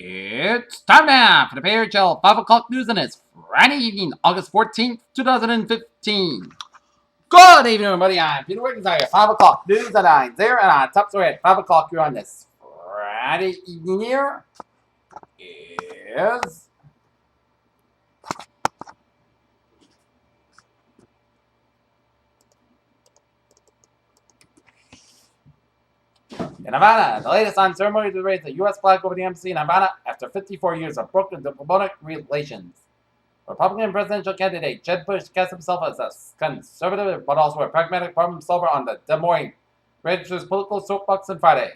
It's time now for the PHL 5 o'clock news, and it's Friday evening, August 14th, 2015. Good evening, everybody. I'm Peter Wiggins. I have 5 o'clock news, and I'm there, and on top story at 5 o'clock here on this Friday evening here is... In Havana, the latest on ceremony to raise the U.S. flag over the embassy in Havana after 54 years of broken diplomatic relations. Republican presidential candidate Jeb Bush cast himself as a conservative but also a pragmatic problem solver on the Des Moines Register's political soapbox on Friday.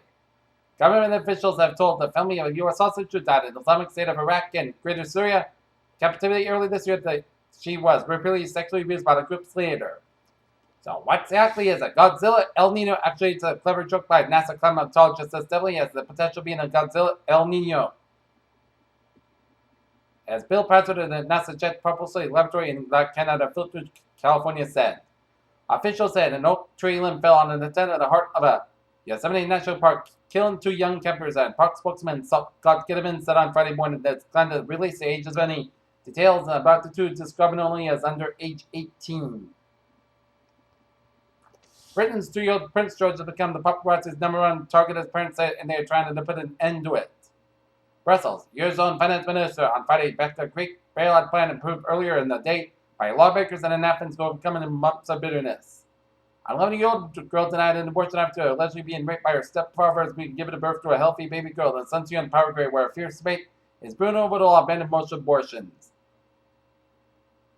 Government officials have told the family of a U.S. hostage who died in the Islamic State of Iraq and Greater Syria captivity early this year that she was repeatedly sexually abused by the group's leader. So what exactly is a Godzilla El Nino? Actually, it's a clever joke by NASA climatologist as definitely has the potential of being a Godzilla El Nino. As Bill Pratchett of the NASA Jet Propulsion Laboratory in Canada, Filtered, California said. Officials said an oak tree limb fell on an antenna at the heart of a Yosemite National Park, killing 2 young campers, and park spokesman Scott Gittiman said on Friday morning that it's planned to release the ages of any details about the two, describing only as under age 18. Britain's 3-year-old Prince George has become the paparazzi's #1 target, as parents say, and they are trying to put an end to it. Brussels, Eurozone finance minister on Friday backed a Greek bailout plan approved earlier in the day by lawmakers and in Athens to overcome in months of bitterness. An 11-year-old girl denied an abortion after allegedly being raped by her stepfather has been given birth to a healthy baby girl in Suncheon power grid where a fierce debate is brewing over the law banning most abortions.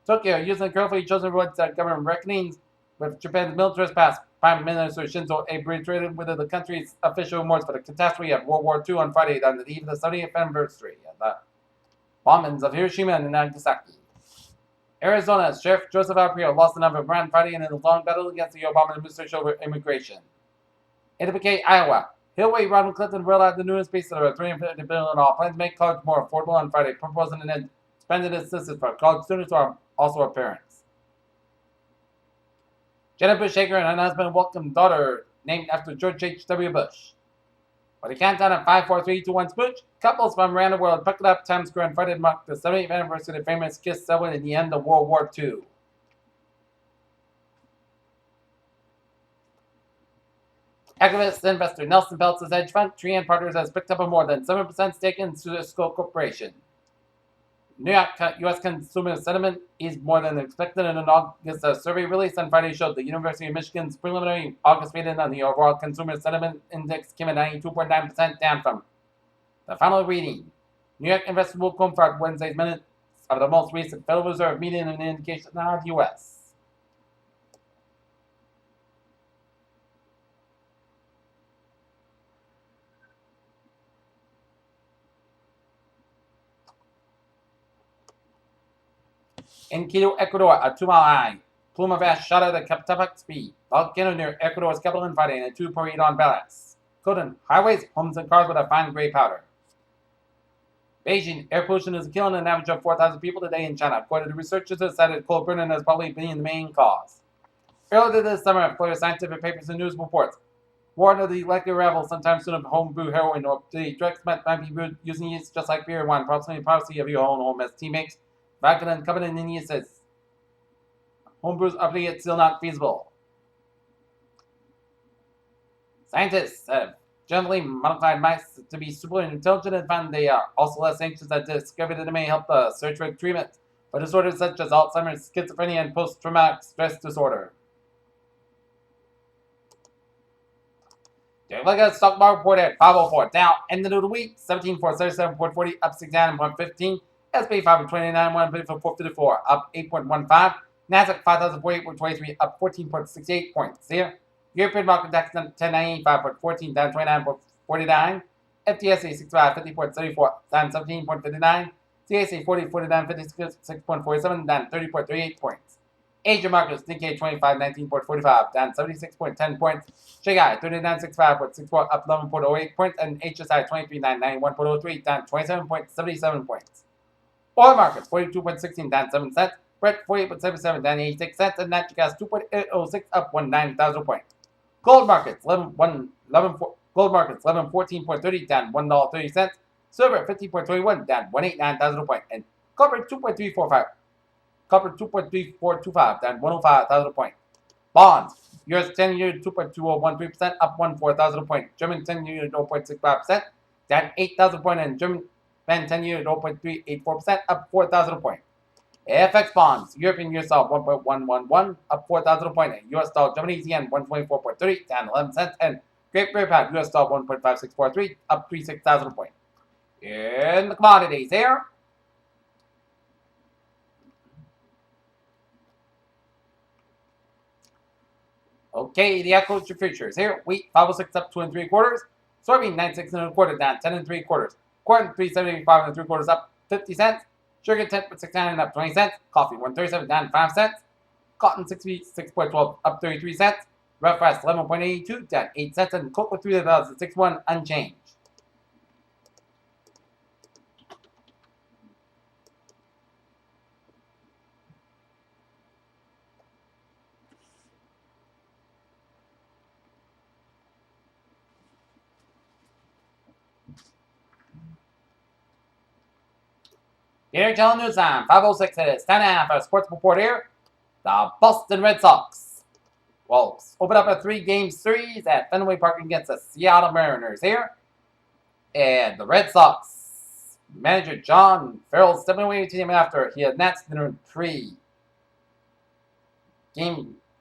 Tokyo, using carefully chosen words that govern reckonings with Japan's militarist past, Prime Minister Shinzo Abe reiterated whether the country's official remorse for the catastrophe of World War II on Friday on the eve of the 70th anniversary of the bombings of Hiroshima and Nagasaki. Arizona's Sheriff Joseph Aprio lost the number of on Friday in a long battle against the Obama administration over immigration. In Dubuque, Iowa, Hillary Rodham Clinton rolled out the newest piece of a $350 billion plan to make college more affordable on Friday, proposing an expanded assistance for college students who are also her parents. Jenna Bush Hager and her husband welcomed daughter named after George H.W. Bush. With a countdown of 5, 4, 3, 2, 1, smooch, couples from around the world buckled up Times Square on Friday to mark the 70th anniversary of the famous kiss ceremony in the end of World War II. Activist investor Nelson Peltz's hedge fund, Trian Partners, has picked up a more than 7% stake in Cisco Corporation. New York U.S. consumer sentiment is more than expected in an August survey released on Friday showed the University of Michigan's preliminary August reading on the overall consumer sentiment index came at 92.9%, down from the final reading. New York investors will confront Wednesday's minutes of the most recent Federal Reserve meeting and an indication of the U.S. In Quito, Ecuador, a 2-mile high plume of ash shot at a top speed. Volcano near Ecuador's capital on Friday and a 2 parade on balance. Coating highways, homes, and cars with a fine gray powder. Beijing, air pollution is killing an average of 4,000 people today in China. According to researchers, it cited coal burning as probably being the main cause. Earlier this summer, Florida scientific papers and news reports warned of the likely arrival sometime soon of homebrew heroin or the drugs might be brewed using yeast just like beer and wine, approximately policy of your own home as teammates. Vodka and covenant in yeast says homebrews are yet still not feasible. Scientists have genetically modified mice to be super intelligent and found they are also less anxious at discovery that it may help the search for treatment for disorders such as Alzheimer's, schizophrenia, and post-traumatic stress disorder. Take a look at the stock market report at 504. Dow ended of the week 17,437.40, up 69.15. S&P 529, 154.54, up 8.15. Nasdaq 5,048.23, up 14.68 points. Here, European market DAX 1095.14, down 29.49. FTSE 6550.34, down 17.59. CAC 4049.56.47, down 30.38 points. Asia markets Nikkei 2519.45, down 76.10 points. Shanghai 3965.64, up 11.08 points, and HSI 23991.03, down 27.77 points. Oil markets 42.16, down 7 cents. Brent 48.77, down 86 cents, and natural gas 2.806, up 19,000 points. Gold markets 1114.30, down $1.30. Silver 50.21 down 189,000 point. And copper 2.345. Copper 2.3425 down 105,000 point. Bonds. US 10-year 2.2013% up 14,000 point. German 10-year 0.65% down 8,000 point. And German 10-year 0.384% up 4,000 point. FX bonds. European US dollar 1.111 up 4,000 point. And US dollar Japanese yen 124.30 down 11 cents. And Great Britain pound US dollar 1.5643 up 36,000 point. In the commodities here. Okay, the agriculture futures here. Wheat 506 up 2 3/4. Soybean 96 1/4 down 10 3/4. Corn 375 3/4 up 50 cents. Sugar 10.69 up 20 cents. Coffee 137 down 5 cents. Cotton 66.12 up 33 cents. Rough rice 11.82 down 8 cents. And cocoa 3,061 unchanged. Here, Channel News Time, 5:06 it is, 10.5 for a sports report here. The Boston Red Sox will open up a 3-game series at Fenway Park against the Seattle Mariners here. And the Red Sox manager John Farrell stepping away from the team after he announced in a 3-game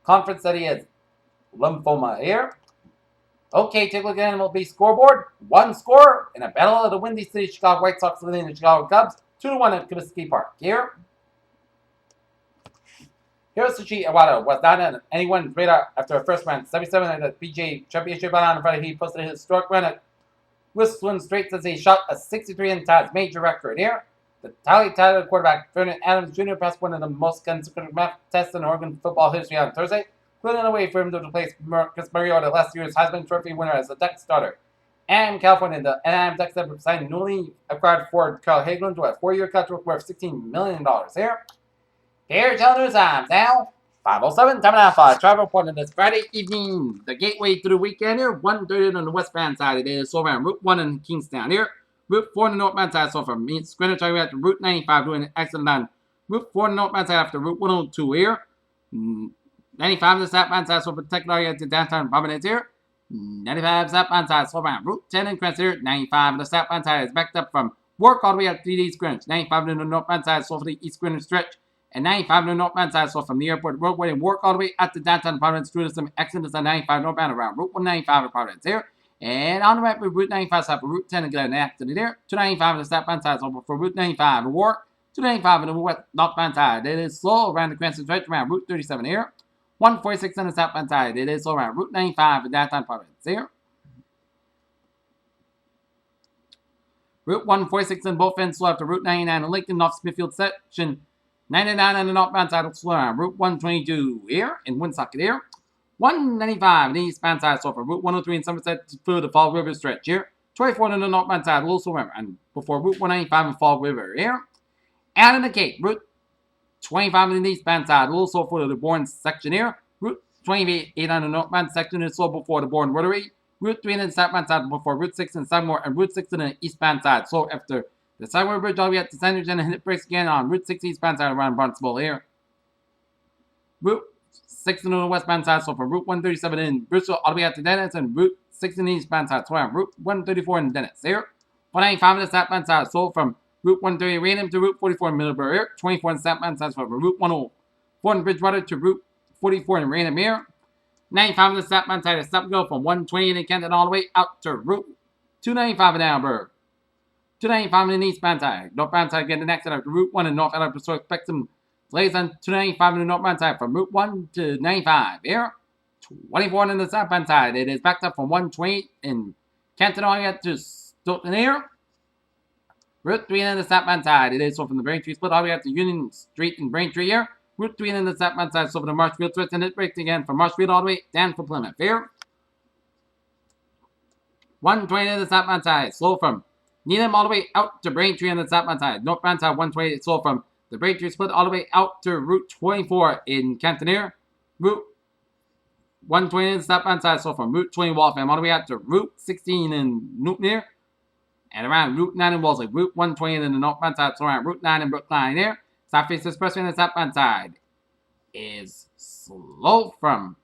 conference that he has lymphoma here. Okay, take a look at MLB scoreboard. One score in a battle of the Windy City Chicago White Sox leading the Chicago Cubs. 2-1 at Comiskey Park. Here, Hiroshi Iwata was not on anyone's radar after a first round 77 at the PGA Championship on Friday. He posted a historic run at Whistling Straits as he shot a 63 and ties major record here. The Tyler quarterback Vernon Adams Jr. passed one of the most consecutive math tests in Oregon football history on Thursday, clearing a way for him to replace Marcus Mariota, last year's Heisman Trophy winner, as the Duck starter. And California, the Anaheim Ducks have signed newly acquired forward Carl Hagelin to a 4-year contract worth $16 million here. Here's your news times now. 5:07, time now for travel report on this Friday evening. The gateway to the weekend here, 1:30 on the westbound side. It is over on Route 1 in Kingstown here. Route 4 on the northbound side, so from Greenwich Highway after Route 95 doing an accident on Route 4 on the northbound side after Route 102 here. 95 on the southbound side, so from Technology to downtown Providence here. 95 southbound side, slow down. Route 10 in Crest here. 95 on the southbound side is backed up from Work all the way up to the East Greenwich. 95 on the northbound side, slow for the East Greenwich stretch. And 95 on the northbound side, so from the airport roadway and Work all the way up to downtown Providence due to some accidents on 95 northbound around Route 195 in Providence here. And on the way for Route 95 side for Route 10 again, an accident there. 295 on the southbound side, so for Route 95 and Work. 295 on the west northbound side. It is slow around the Cranston stretch around Route 37 here. 146 on the southbound side. It is slow around Route 95 in downtown Providence here. Route 146 in both ends slow after Route 99 in Lincoln North Smithfield section. 99 on the northbound side slow around Route 122 here in Woonsocket here. 195 on the eastbound side slow for Route 103 in Somerset through the Fall River stretch here. 24 on the northbound side also slow and before Route 195 in Fall River here. Out in the Cape, Route 25 on the eastbound side also for the Bourne section here. Route 28 on the northbound section is slow before the Bourne Rotary. Route 3 on the southbound side before Route 6 in Sagamore, and Route 6 on the eastbound side. So after the Sagamore Bridge all the way up to Sandwich and hit brakes again on Route 6 eastbound side around Barnstable here. Route 6 on the westbound side, so from Route 137 in Bristol all the way up to Dennis, and Route 6 on the eastbound side, so around Route 134 in Dennis here. 195 on the southbound side, so from Route 130 Raynham to Route 44 in Middleborough here. 24 on the southbound side, so from Route 104 in Bridgewater to Route 44 in Raynham here. 95 on the southbound side of Stop Go from 128 in Kenton all the way out to Route 295 in Alberg. 295 on the eastbound side. Northbound side getting the next after Route 1 in North Alabama. So expect some delays on 295 on the northbound side from Route 1 to 95 here. 24 on the southbound side. It is backed up from 128 in Kenton all the way up to Stoughton here. Route 3 on the southbound side. It is so from the Braintree split all the way up to Union Street in Braintree here. Route 3 on the southbound side, so for the Marshfield switch, and it breaks again from Marshfield all the way down for Plymouth here. 120 on the southbound side, slow from Needham all the way out to Braintree on the southbound side. Northbound side 120, slow from the Braintree split all the way out to Route 24 in Canton here. Route 120 on the southbound side, so from Route 20 Waltham all the way out to Route 16 in Newton here. And around Route 9 in Wellesley, Route 120 in the northbound side, so around Route 9 in Brookline here. Southeast Expressway on the southbound side is slow from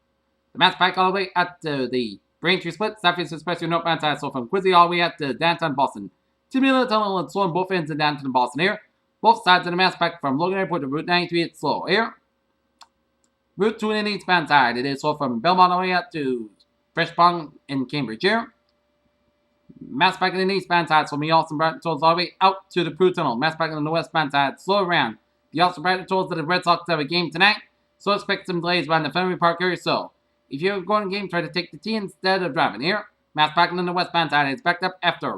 the Mass Pike all the way up to the Braintree Split. Southeast Expressway northbound side, so from Quincy all the way up to downtown Boston. 2 minute tunnel and slow on both ends of downtown Boston here. Both sides of the Mass Pike from Logan Airport to Route 93, it's slow here. Route 2 in the eastbound side, it is slow from Belmont all the way up to Fresh Pond in Cambridge here. Mass Pike in the eastbound side, so from the Austin Brighton tolls all the way out to the Prue Tunnel. Mass Pike on the westbound side, slow around the Austin Brighton tolls to the Red Sox have a game tonight, so expect some delays around the Fenway Park area. So, if you're going to game, try to take the T instead of driving here. Mass Pike on the westbound side is backed up after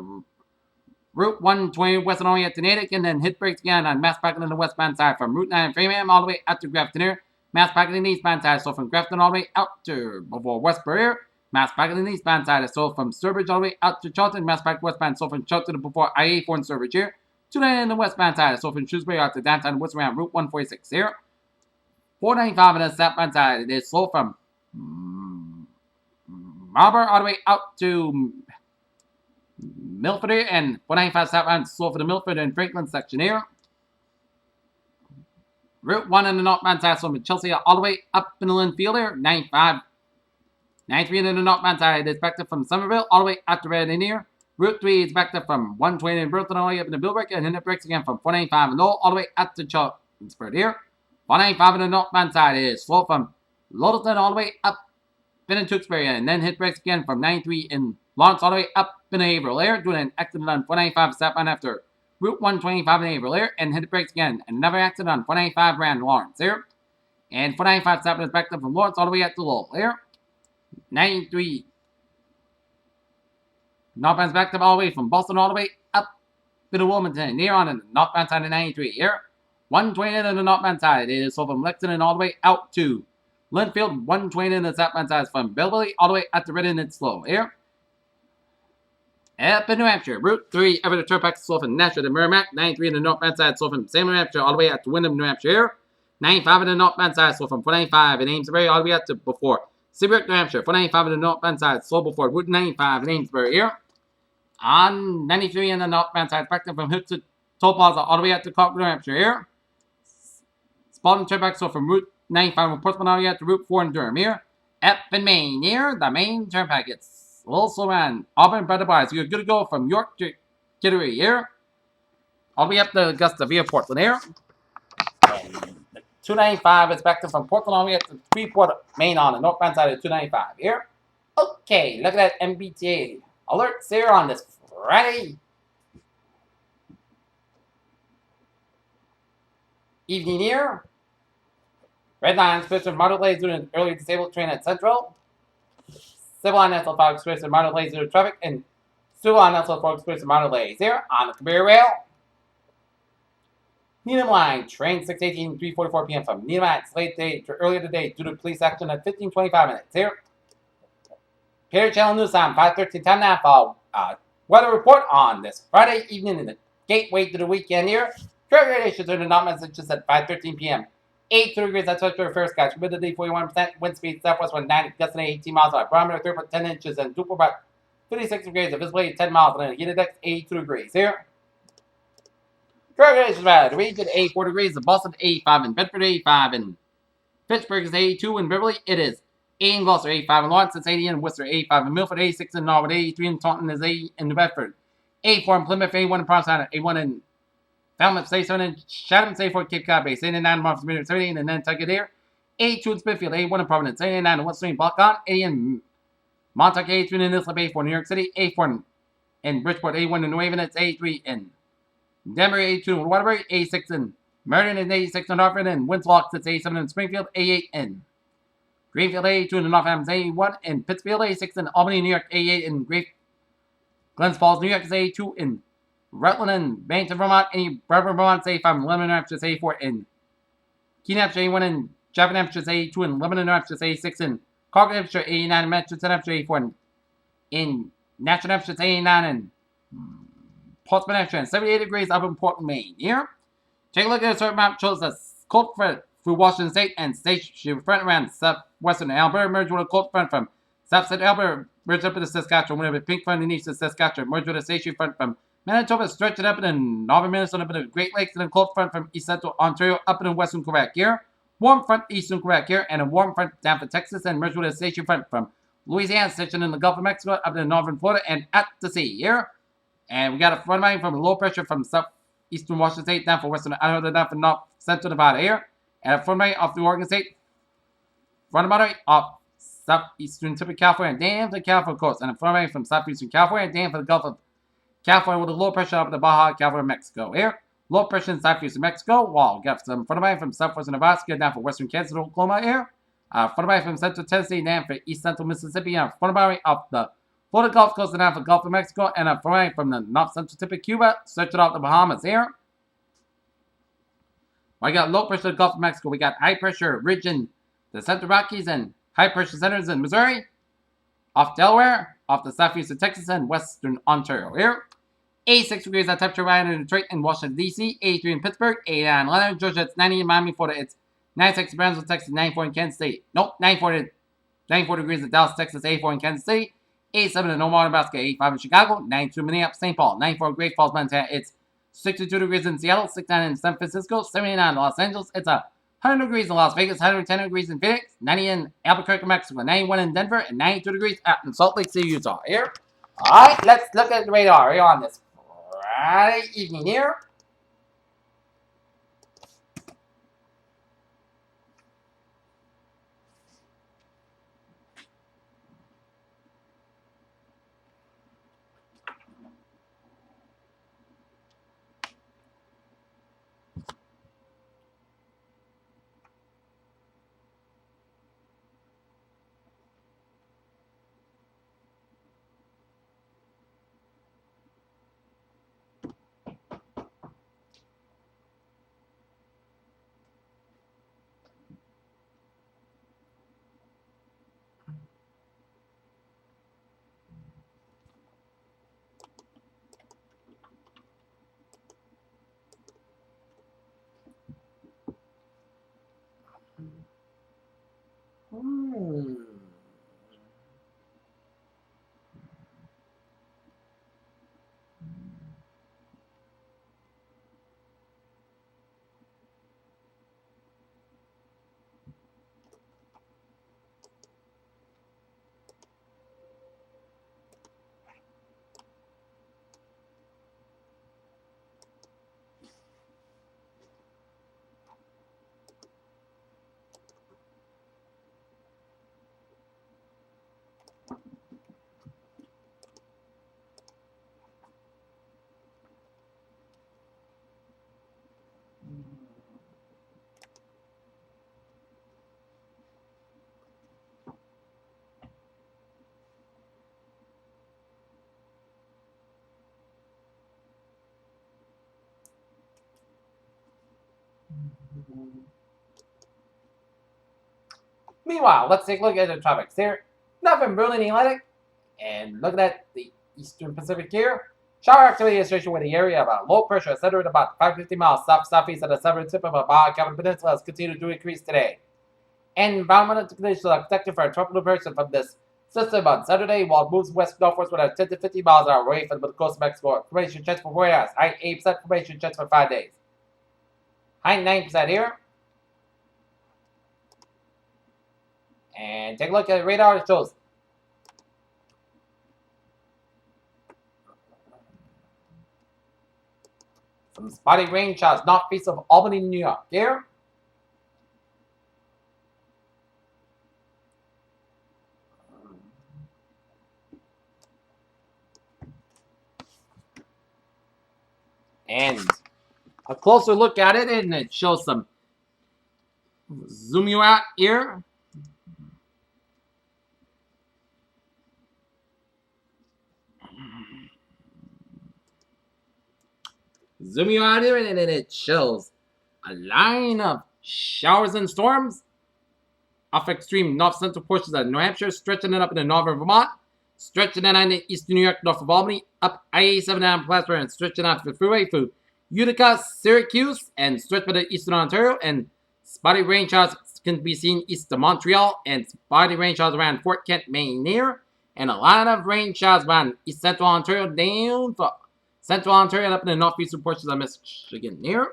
Route 120 west and all the way up to Natick, and then hit brakes again on Mass Pike on the westbound side from Route 9 in Framingham all the way out to Grafton here. Mass Pike on the eastbound side, so from Grafton all the way out to before Westbury here. Mass Pike on the eastbound side is sold from Sturbridge all the way out to Charlton. Mass Pike westbound sold from Charlton to before IA4 in Sturbridge here. 290 on the westbound side is sold from Shrewsbury out to downtown West around Route 146 here. 495 on the southbound side, it is sold from Marlborough all the way out to Milford here, and 495 southbound sold for the Milford and Franklin section here. Route 1 on the northbound side sold from Chelsea all the way up in the Linfield here. 95 93 on the northbound side is backed up from Somerville all the way out to Reading here. Route 3 is backed up from 120 in Burton all the way up in the Billbrook, and then it breaks again from 495 and Lowell all the way up to Chelmsford here. 195 on the northbound side is slow from Littleton all the way up in Tewksbury, and then hit breaks again from 93 in Lawrence all the way up in Haverhill here, doing an accident on 495 southbound after Route 125 in Haverhill here, and hit brakes again. Another accident on 495 around Lawrence here. And 495 southbound is backed up from Lawrence all the way up to Lowell here. 93 northbound's backed up all the way from Boston all the way up to Wilmington here on the northbound side of 93 here. 120 on the northbound side is so from Lexington all the way out to Linfield. 120 on the southbound side is from Belleville all the way out to Reading and slow here. Up in New Hampshire, Route 3 over the Turnpike slow from Nashua to Merrimack. 93 on the northbound side slow from Salem, New Hampshire all the way out to Windham, New Hampshire here. 95 on the northbound side slow from 495 in Amesbury all the way out to before Seabrook, New Hampshire. 495 on the northbound side slow before Route 95 in Amesbury here. On 93 on the northbound side, back up from Hood to Toll Plaza all the way out to Concord, New Hampshire here. Spalding Turnpike slow from Route 95 from Portsmouth all the way out to Route 4 in Durham here. Up in Maine here, the Maine Turnpike, it's a little slow around Auburn by the bars. You're good to go from York to Kittery here. All the way up to Augusta via Portland here. 295 is back to from Portland all the way up to Freeport, Maine on the northbound side of 295 here. Okay, look at that MBTA alerts here on this Friday evening here. Red Line Express with Martel Lays doing an early disabled train at Central. Civil Line SL5 Express with Martel Lays due to traffic, and Civil Line SL4 Express with Martel Lays here on the Career Rail. Needham Line, train 618, 3:44 p.m. from Needham at late day to earlier today due to police action at 15:25 minutes here. Perry Channel News Time, 5:13 time now for weather report on this Friday evening in the gateway to the weekend here. Traffic radiations are not messages at 5:13 p.m. 82 degrees, that's what your first catch. Humidity 41%, wind speed southwest 190, gusting 18 miles an hour. Barometer 3.10 inches, and Duper about 56 degrees, visibility 10 miles, and heat index 82 degrees here. Traffic radiations are the region 84 degrees, in Boston 85, in Bedford 85, in Pittsburgh is 82, in Beverly it is 80 in Gloucester, 85 in Lawrence, it's 80 in Worcester, 85 in Milford, 86 in Norwood, 83 in Taunton, is 80 in New Bedford, 84 in Plymouth, 81 in Provincetown, 81 in Falmouth, 87 in Chatham, 84 in Cape Cod Base, 89 in Martha's Vineyard, 78 in Nantucket here, 82 in Smithfield, 81 in Providence, 89 in West Stream, Buckon, 80 in Montauk, 83 in Islip, 84 in New York City, 84 in Bridgeport, 81 in New Haven, it's 83 in Denver, 82 in Waterbury, 86 in Meriden, and 86 in Hartford, and Winslow, it's 87 in Springfield, 88 in Greenfield, 82 in Northampton, 81 in Pittsfield, 86 in Albany, New York, 88 in Glens Falls, New York, 82 in Rutland and Bennington, Vermont, Bradford, Vermont, 85 in Lebanon, New Hampshire, 84 in Keene, Hampshire, 81 in Chaffin, Hampshire, 82 in Lebanon, New Hampshire, 86 in Concord, Hampshire, 89 in Manchester, Hampshire, 84 in Nashville, Hampshire, 89 in Portsmouth, Hampshire, and 78 degrees up in Portland, Maine. Here, take a look at a certain map shows a cold front through Washington State and station front around southwestern Alberta, merged with a cold front from south central Alberta, merged up into Saskatchewan, with a pink front underneath the Saskatchewan, merged with a station front from Manitoba stretching up in northern Minnesota, up in the Great Lakes, and a cold front from east central Ontario up in western Quebec here. Warm front eastern Quebec here, and a warm front down for Texas, and merged with a station front from Louisiana, stretching in the Gulf of Mexico, up in northern Florida, and at the sea here. And we got a front line from low pressure from southeastern Washington State down for western Idaho, down for north central Nevada here. And a front line off the Oregon State, front line off southeastern tip of California, down to the California coast. And a front line from southeastern California, down for the Gulf of California with a low pressure up in the Baja California, Mexico here. Low pressure in southeastern Mexico. Wow, we got some front line from southwestern Nebraska down for western Kansas, Oklahoma here. Front line from central Tennessee down for east central Mississippi. And front line off the Florida Gulf Coast and down for Gulf of Mexico. And a front line from the north central tip of Cuba, stretching off the Bahamas here. We got low pressure Gulf of Mexico. We got high pressure ridge in the Central Rockies and high pressure centers in Missouri, off Delaware, off the southeastern Texas and western Ontario here. 86 degrees at temperature right in Detroit and Washington, D.C. 83 in Pittsburgh. 89 in Atlanta, Georgia. It's 90 in Miami, Florida. It's 96 in Brownsville, Texas. 94 in Kansas City. Nope, 94 degrees at Dallas, Texas. 84 in Kansas City. 87 in Omaha, Nebraska. 85 in Chicago. 92 in Minneapolis, St. Paul. 94 in Great Falls, Montana. It's 62 degrees in Seattle. 69 in San Francisco. 79 in Los Angeles. It's 100 degrees in Las Vegas. 110 degrees in Phoenix. 90 in Albuquerque, Mexico. 91 in Denver. And 92 degrees out in Salt Lake City, Utah. Here. All right, let's look at the radar here on this Friday evening here. Meanwhile, let's take a look at the tropics here. Nothing brewing Atlantic. And looking at the eastern Pacific here. Shower activity associated with the area about low pressure centered about 550 miles south-southeast of the southern tip of the Baja California Peninsula has continued to increase today. Environmental conditions are expected for a tropical version from this system on Saturday, while it moves west-northwest with a 10 to 50 miles an hour away from the coast of Mexico. Formation chance for 4 hours. High 8% formation chance for 5 days. High 9% here. And take a look at the radar. It shows some spotty rain showers northeast of Albany, New York. Here. And a closer look at it, and it shows some. Zoom you out here. Zoom you out here, and it shows a line of showers and storms off extreme north central portions of New Hampshire, stretching it up into northern Vermont, stretching it on eastern New York, north of Albany, up I-87 down Plattsburgh, and stretching out the freeway through Utica, Syracuse, and stretching to eastern Ontario, and spotty rain showers can be seen east of Montreal, and spotty rain showers around Fort Kent, Maine near, and a lot of rain showers around east central Ontario down for Central Ontario and up in the northeastern portions of Michigan here.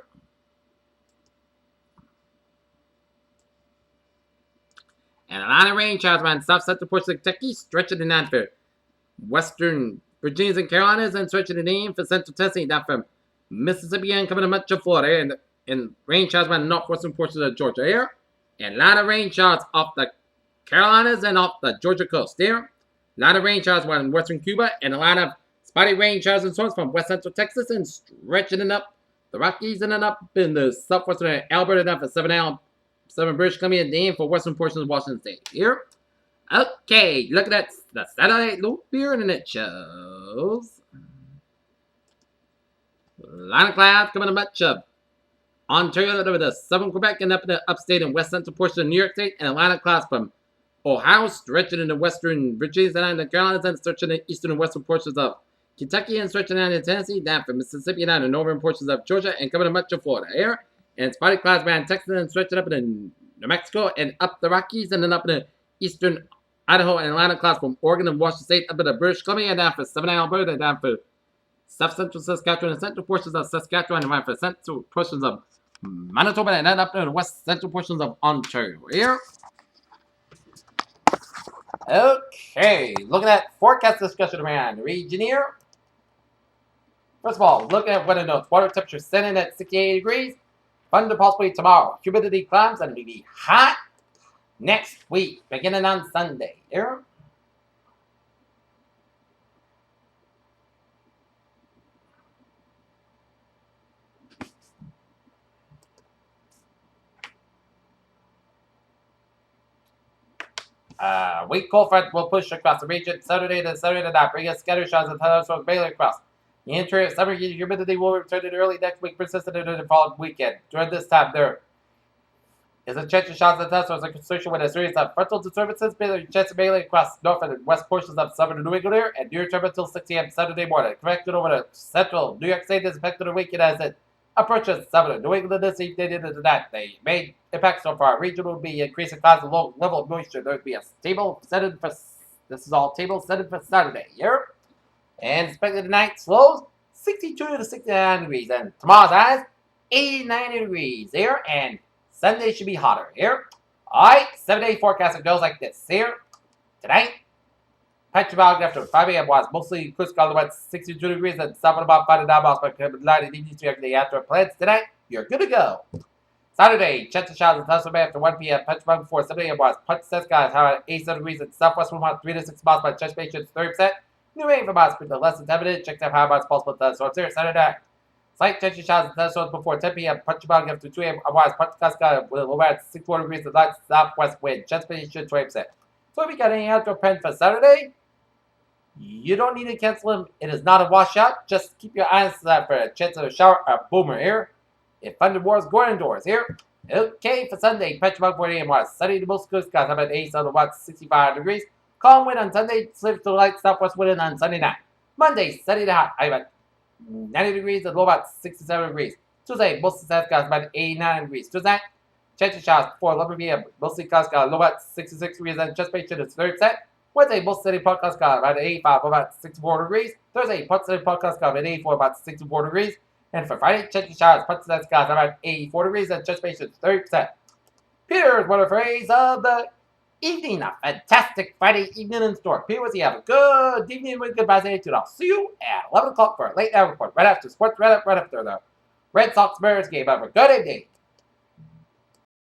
And a lot of rain showers around south central portions of Kentucky, stretching in down for western Virginias and Carolinas, and stretching it in for central Tennessee, down from Mississippi and coming to much of Florida, and rain showers around the northwestern portions of Georgia here. And a lot of rain showers off the Carolinas and off the Georgia coast there. A lot of rain showers around western Cuba, and a lot of spotty rain showers and storms from west central Texas, and stretching it up the Rockies and then up in the southwestern Alberta, down for 7 British Columbia, and then for western portions of Washington State here. Okay, look at that. The satellite loop here, and it shows a lot of clouds coming to much of Ontario, over the southern Quebec, and up in the upstate and west central portion of New York State, and a lot of clouds from Ohio, stretching into western Virginia and the Carolinas, and stretching the eastern and western portions of Kentucky, and stretching down in Tennessee, down from Mississippi, down to northern portions of Georgia, and coming to much of Florida here. And spotty clouds around Texas, and stretching up in New Mexico, and up the Rockies, and then up in the eastern Idaho, and a lot of clouds from Oregon and Washington State, up in the British Columbia, and down for 7 Alberta, and down for south central Saskatchewan and central portions of Saskatchewan, and down for central portions of Manitoba, and then up to the west central portions of Ontario here. Okay, looking at forecast discussion around the region here. First of all, looking at weather notes. Water temperature setting at 68 degrees. Thunder possibly tomorrow. Humidity climbs, and it'll be hot next week, beginning on Sunday here. Weak cold front will push across the region Saturday to Saturday night, bringing scattered showers and thunderstorms mainly across. The interior summer humidity will return in early next week, persistent into the following weekend. During this time, there is a chance of showers and thunderstorms associated with a series of frontal disturbances, mainly across north and west portions of southern New England here, and near term until 6 a.m. Saturday morning. Connected over to central New York State is affected the weekend as it approaches southern New England this evening into the night. The main impact so far region will be increasing clouds and low level of moisture. There will be a stable setting for Saturday here. And expected tonight slows 62 to 69 degrees. And tomorrow's highs 89 degrees here. And Sunday should be hotter here. Alright, 7-day forecast goes like this here. Tonight, Petroval after 5 a.m. was mostly crisp all the way 62 degrees and stopping about 5 to 9 miles per light and evening to the outdoor plans. Tonight, you're good to go. Saturday, chance of showers and thunderstorms after 1 p.m. Petroval before 7 a.m. was punch set skies high at 87 degrees and southwest wind 3 to 6 miles by anticipation 30%. New rain from miles to less than 10 minutes. Check to have high possible thunderstorms here Saturday night. Slight chance of showers and thunderstorms before 10 p.m. Petroval after 2 a.m. Otherwise, punch sky with a low at 64 degrees and light southwest wind. Anticipation 20%. So if you got any outdoor plans for Saturday, you don't need to cancel them. It is not a washout. Just keep your eyes out for a chance of a shower or boomer here. If Thunder Wars going indoors here. Okay, for Sunday, Petroval 40 a.m. was sunny to most good skies. How about 8 on the watts, 65 degrees. Calm wind on Sunday, slips to light southwest wind on Sunday night. Monday, sunny to hot. High about 90 degrees and low about 67 degrees. Tuesday, mostly sunny skies about 89 degrees. Tuesday, chance of showers before 11 p.m. Mostly clouds skies low about 66 degrees and anticipation is 30%. Wednesday, most sunny podcast skies about 85 about 64 degrees. Thursday, part sunny podcast skies about 84 about 64 degrees. And for Friday, chance of showers, part sunny skies about 84 degrees and anticipation is 30%. Peter's weather phrase of the evening. A fantastic Friday evening in store. Peter, you have a good evening with goodbye attitude. I'll see you at 11 o'clock for a late hour report right after sports, right after the Red Sox Bears game. Have a good evening.